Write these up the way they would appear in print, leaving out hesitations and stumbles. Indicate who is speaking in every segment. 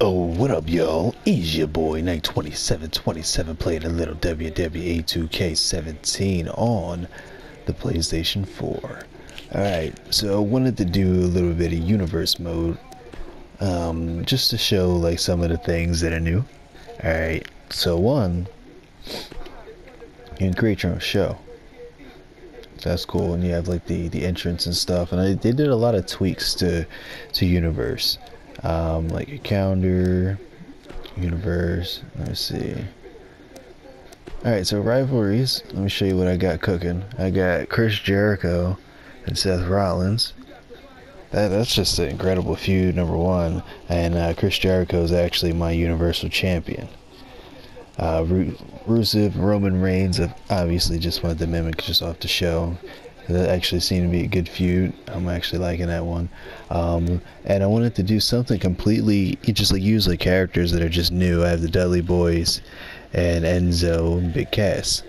Speaker 1: Oh, what up, y'all? It's your boy, Night 2727, playing a little WWE 2K17 on the PlayStation 4. Alright, so I wanted to do a little bit of Universe Mode, just to show, like, some of the things that are new. Alright, so one, you can create your own show. So that's cool, and you have, like, the entrance and stuff, and they did a lot of tweaks to Universe. Like a calendar, Universe, let's see. Alright, so rivalries, let me show you what I got cooking. I got Chris Jericho and Seth Rollins. That's just an incredible feud, number one. And Chris Jericho is actually my Universal Champion. Rusev, Roman Reigns, I've obviously just wanted to mimic just off the show. That actually seemed to be a good feud. I'm actually liking that one. And I wanted to do something completely, just like use like characters that are just new. I have the Dudley Boys and Enzo and Big Cass.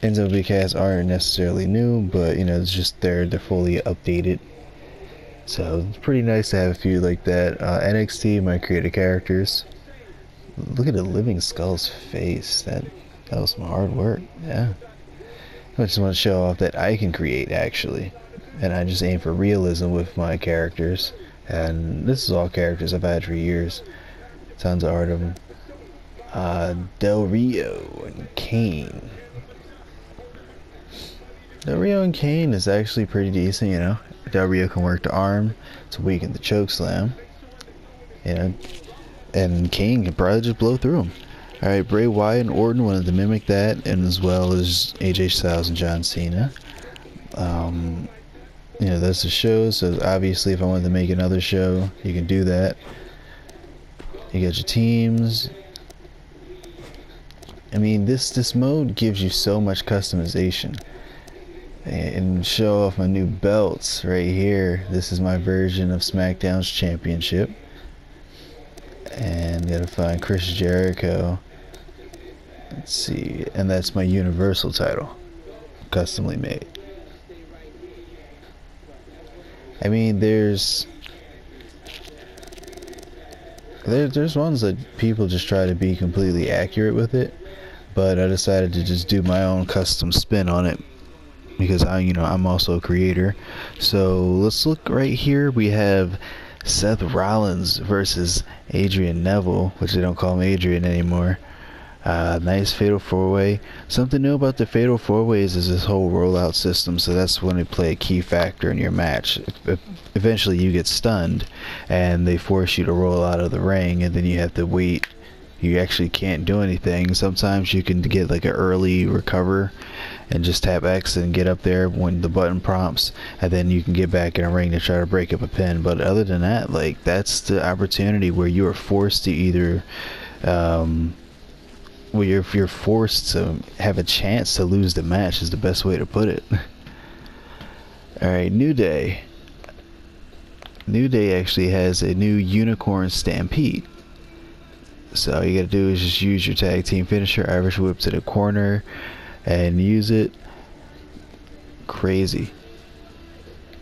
Speaker 1: Enzo and Big Cass aren't necessarily new, but you know, it's just they're fully updated. So it's pretty nice to have a few like that. NXT, my creative characters. Look at the Living Skull's face. That was some hard work. Yeah. I just want to show off that I can create, actually. And I just aim for realism with my characters. And this is all characters I've had for years. Tons of art of them. Del Rio and Kane. Del Rio and Kane is actually pretty decent, you know. Del Rio can work the arm to weaken the choke slam. You know. And Kane can probably just blow through him. Alright, Bray Wyatt and Orton wanted to mimic that, and as well as AJ Styles and John Cena. You know, that's the show, so obviously if I wanted to make another show, you can do that. You got your teams. I mean, this mode gives you so much customization. And show off my new belts right here. This is my version of SmackDown's championship. And gotta find Chris Jericho. Let's see, and that's my Universal title, customly made. I mean, there's ones that people just try to be completely accurate with it, but I decided to just do my own custom spin on it because I'm also a creator. So let's look right here. We have Seth Rollins versus Adrian Neville, which they don't call him Adrian anymore. Nice Fatal 4-Way. Something new about the Fatal 4-Ways is this whole rollout system, so that's when they play a key factor in your match. Eventually you get stunned, and they force you to roll out of the ring, and then you have to wait. You actually can't do anything. Sometimes you can get like an early recover and just tap X and get up there when the button prompts, and then you can get back in a ring to try to break up a pin. But other than that, like, that's the opportunity where you are forced to either well, you're forced to have a chance to lose the match is the best way to put it. Alright, New Day. New Day actually has a new Unicorn Stampede. So all you gotta do is just use your tag team finisher, Irish Whip to the corner, and use it. Crazy.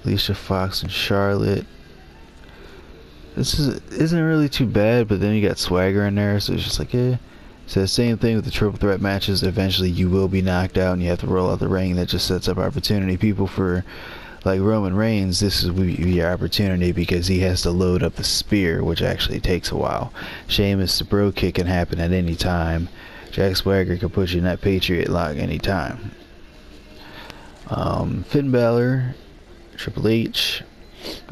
Speaker 1: Alicia Fox and Charlotte. This isn't really too bad, but then you got Swagger in there, so it's just like, eh. So the same thing with the triple threat matches. Eventually you will be knocked out and you have to roll out the ring. That just sets up opportunity. People for like Roman Reigns, this is your opportunity because he has to load up the spear, which actually takes a while. Sheamus, the bro kick can happen at any time. Jack Swagger can put you in that Patriot lock anytime. Finn Balor, Triple H.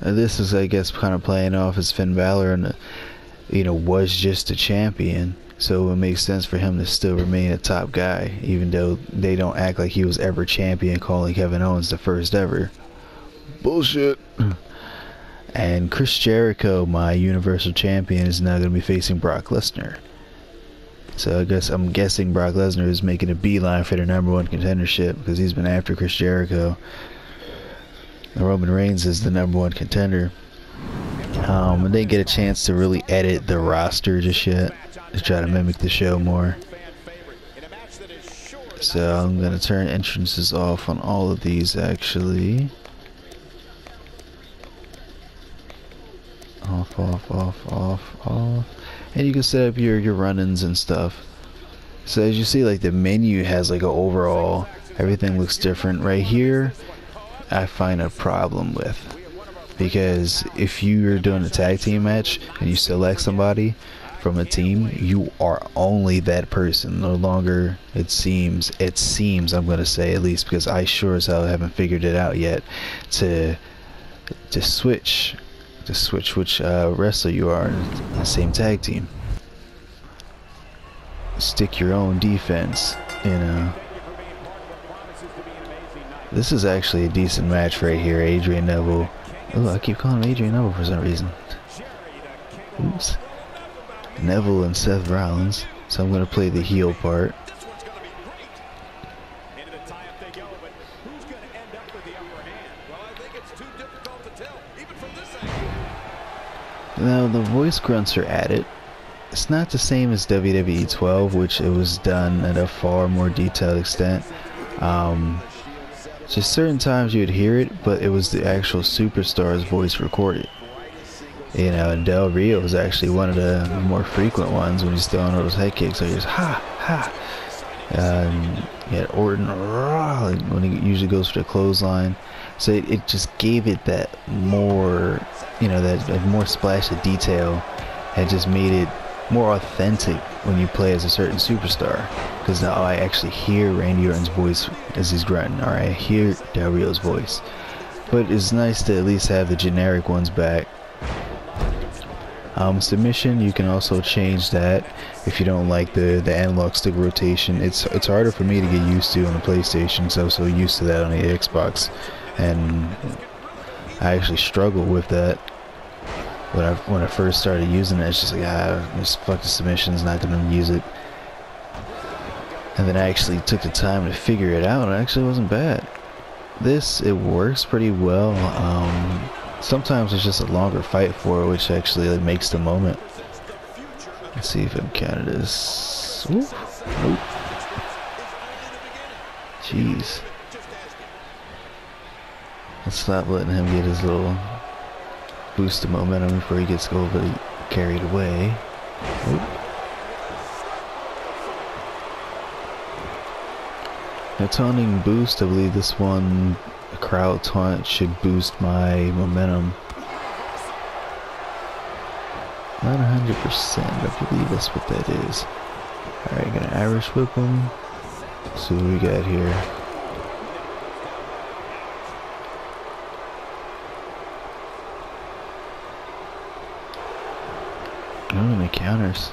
Speaker 1: This is, I guess, kind of playing off as Finn Balor and was just a champion. So it makes sense for him to still remain a top guy, even though they don't act like he was ever champion, calling Kevin Owens the first ever. Bullshit. And Chris Jericho, my Universal Champion, is now going to be facing Brock Lesnar. So I'm guessing Brock Lesnar is making a beeline for the #1 contendership because he's been after Chris Jericho. Roman Reigns is the #1 contender. I didn't get a chance to really edit the roster just yet to try to mimic the show more. So I'm gonna turn entrances off on all of these actually. off, off, off, off, off. And you can set up your run-ins and stuff. So as you see, like the menu has like an overall, everything looks different. Right here, I find a problem with, because if you're doing a tag team match and you select somebody from a team, you are only that person. No longer, it seems I'm gonna say, at least, because I sure as hell haven't figured it out yet, to switch which wrestler you are in the same tag team. Stick your own defense, you know. This is actually a decent match right here. Adrian Neville. Oh, I keep calling him Adrian Neville for some reason. Oops. Neville and Seth Rollins. So I'm going to play the heel part. Now the voice grunts are added. It's not the same as WWE 12, which it was done at a far more detailed extent. Just certain times you would hear it, but it was the actual superstar's voice recorded. You know, and Del Rio was actually one of the more frequent ones when he's throwing those head kicks. So he just ha ha. You had Orton when he usually goes for the clothesline. So it just gave it that more, you know, that more splash of detail, and just made it more authentic when you play as a certain superstar. Because now I actually hear Randy Orton's voice as he's grunting, or I hear Del Rio's voice. But it's nice to at least have the generic ones back. Submission, you can also change that if you don't like the analog stick rotation. It's harder for me to get used to on the PlayStation, because I was so used to that on the Xbox, and I actually struggle with that. When I first started using it, it's just like, just fuck the submissions, not gonna use it. And then I actually took the time to figure it out, and it actually wasn't bad. It works pretty well. Sometimes it's just a longer fight for it, which actually like, makes the moment. Let's see if I can count this. Nope. Jeez. Let's stop letting him get his little boost of momentum before he gets overly carried away. Oop. Now, taunting boost, I believe this one, a crowd taunt, should boost my momentum. Not 100%, I believe that's what that is. Alright, gonna Irish whip him. Let's see what we got here. Oh, and the counters.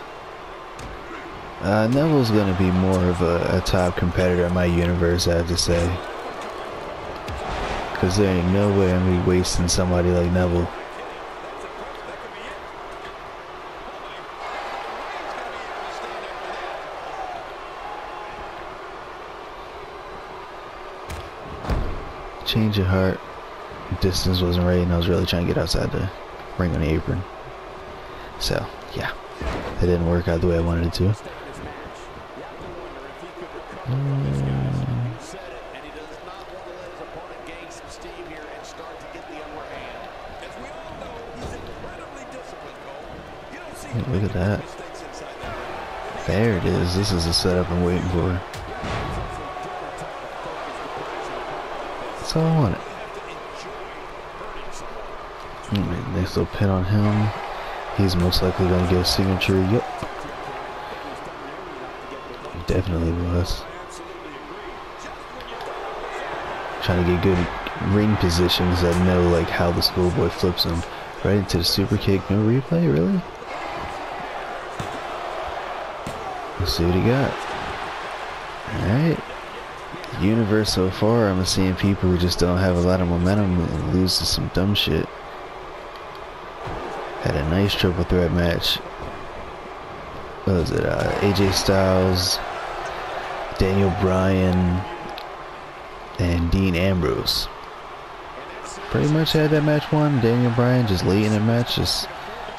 Speaker 1: Neville's gonna be more of a top competitor in my universe, I have to say. Because there ain't no way I'm gonna be wasting somebody like Neville. Change of heart. Distance wasn't right, and I was really trying to get outside the ring on the apron. So, yeah. It didn't work out the way I wanted it to. Hey, look at that. There it is. This is the setup I'm waiting for. That's all I wanted. Next little pin on him. He's most likely going to get a signature. Yep. Definitely was. Trying to get good ring positions that know like how the schoolboy flips him. Right into the super kick. No replay, really? Let's see what he got. Alright. Universe so far, I'm seeing people who just don't have a lot of momentum and lose to some dumb shit. Had a nice triple threat match. What was it? AJ Styles, Daniel Bryan, and Dean Ambrose. Pretty much had that match won. Daniel Bryan just late in the match just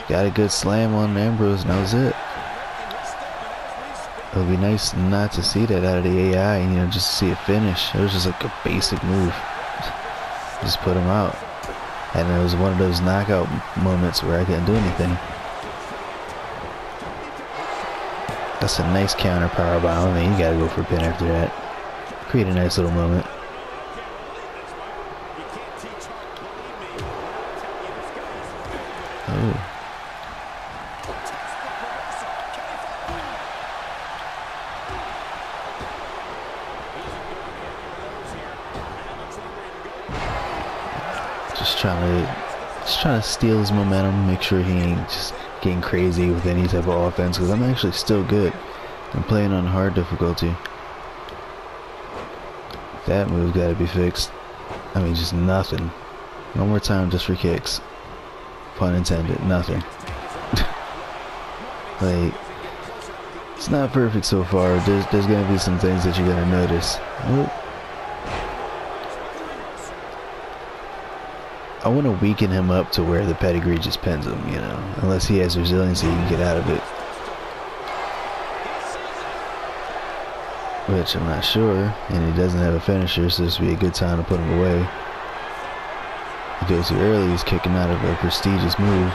Speaker 1: got a good slam on Ambrose, and that was it. It would be nice not to see that out of the AI, and, you know, just to see it finish. It was just like a basic move. Just put him out. and it was one of those knockout moments where I couldn't do anything. That's a nice counter power bomb. I mean, you gotta go for a pin after that. Create a nice little moment. Oh. Just trying to steal his momentum, make sure he ain't just getting crazy with any type of offense, because I'm actually still good. I'm playing on hard difficulty. That move gotta be fixed. I mean, just nothing. One more time just for kicks. Pun intended, nothing. Like, it's not perfect so far. There's gonna be some things that you're gonna notice. Whoop. I want to weaken him up to where the pedigree just pins him, you know. Unless he has resiliency, he can get out of it. Which I'm not sure. And he doesn't have a finisher, so this would be a good time to put him away. If he goes too early, he's kicking out of a prestigious move.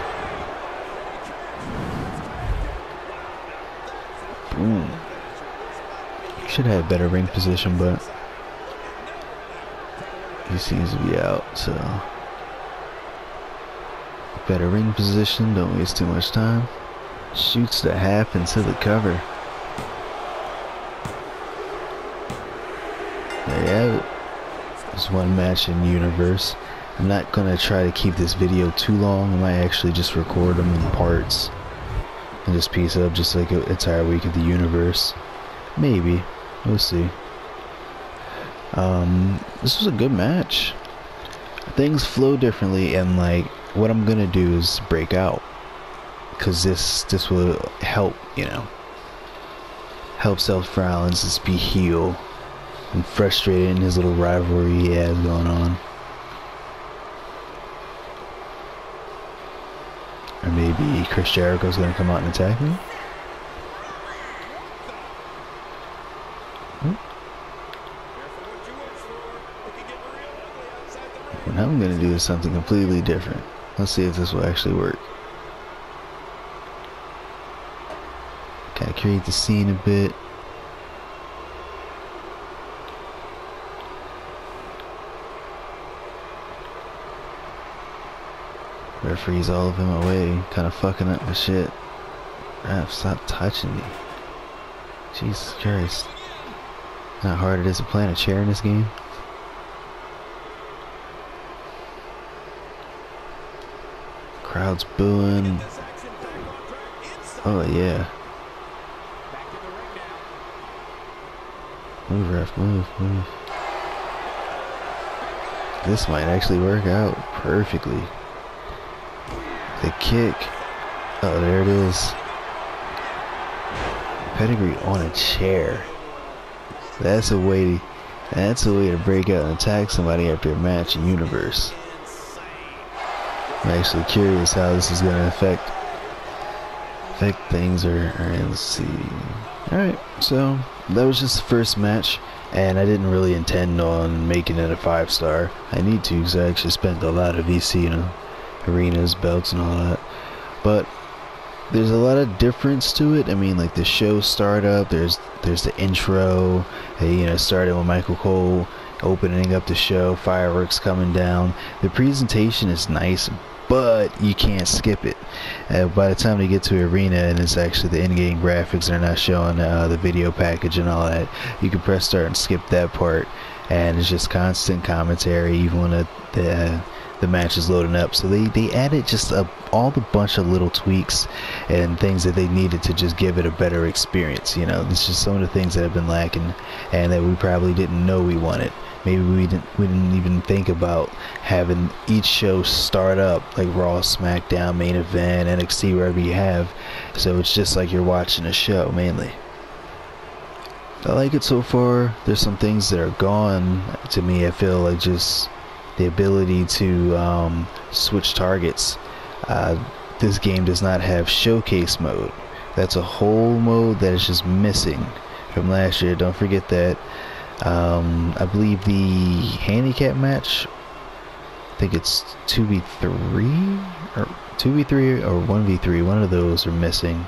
Speaker 1: Boom. Should have better ring position, but he seems to be out, so... Better ring position, don't waste too much time. Shoots the half into the cover. There you have it. There's one match in Universe. I'm not gonna try to keep this video too long. I might actually just record them in parts and just piece up just like an entire week of the Universe. Maybe. We'll see. This was a good match. Things flow differently, and like what I'm gonna do is break out, because this will help, you know, help Seth Rollins just be heel and frustrated in his little rivalry he has going on. Or maybe Chris Jericho's gonna come out and attack me. What I'm gonna do is something completely different. Let's see if this will actually work. Kind of create the scene a bit. Referee's all of him away, kind of fucking up my shit. Ref, stop touching me. Jesus Christ. How hard it is to plant a chair in this game. Crowd's booing. Oh yeah. Move, ref, move. This might actually work out perfectly. The kick. Oh, there it is. Pedigree on a chair. That's a way to break out and attack somebody after a match in Universe. I'm actually curious how this is going to affect things. Let's see. Alright, so that was just the first match, and I didn't really intend on making it a 5-star. I need to, because I actually spent a lot of VC, you know, arenas, belts, and all that. But there's a lot of difference to it. I mean, like the show startup, there's the intro, you know, started with Michael Cole opening up the show, fireworks coming down. The presentation is nice, but you can't skip it. By the time they get to arena and it's actually the in-game graphics, they're not showing the video package and all that, you can press start and skip that part, and it's just constant commentary even when the match is loading up. So they added just all the bunch of little tweaks and things that they needed to just give it a better experience. You know, it's just some of the things that have been lacking and that we probably didn't know we wanted. Maybe we didn't even think about having each show start up like Raw, SmackDown, Main Event, NXT, wherever you have. So it's just like you're watching a show mainly. I like it so far. There's some things that are gone to me. I feel like just the ability to switch targets. This game does not have showcase mode. That's a whole mode that is just missing from last year. Don't forget that. I believe the handicap match think it's 2v3 or 2v3 or 1v3. One of those are missing.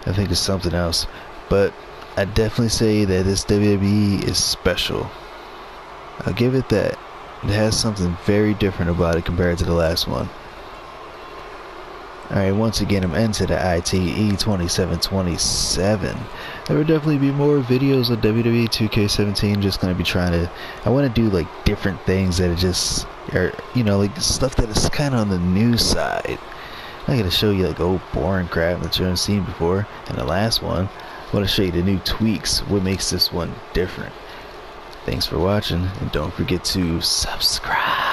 Speaker 1: I think it's something else. But I definitely say that this WWE is special. I'll give it that. It has something very different about it compared to the last one. Alright, once again, I'm into the ITE 2727. There will definitely be more videos of WWE 2K17. Just gonna be trying to, I want to do like different things that are just, are, you know, like stuff that is kind of on the new side. I'm gonna show you like old boring crap that you haven't seen before. And the last one, I want to show you the new tweaks, what makes this one different. Thanks for watching, and don't forget to subscribe.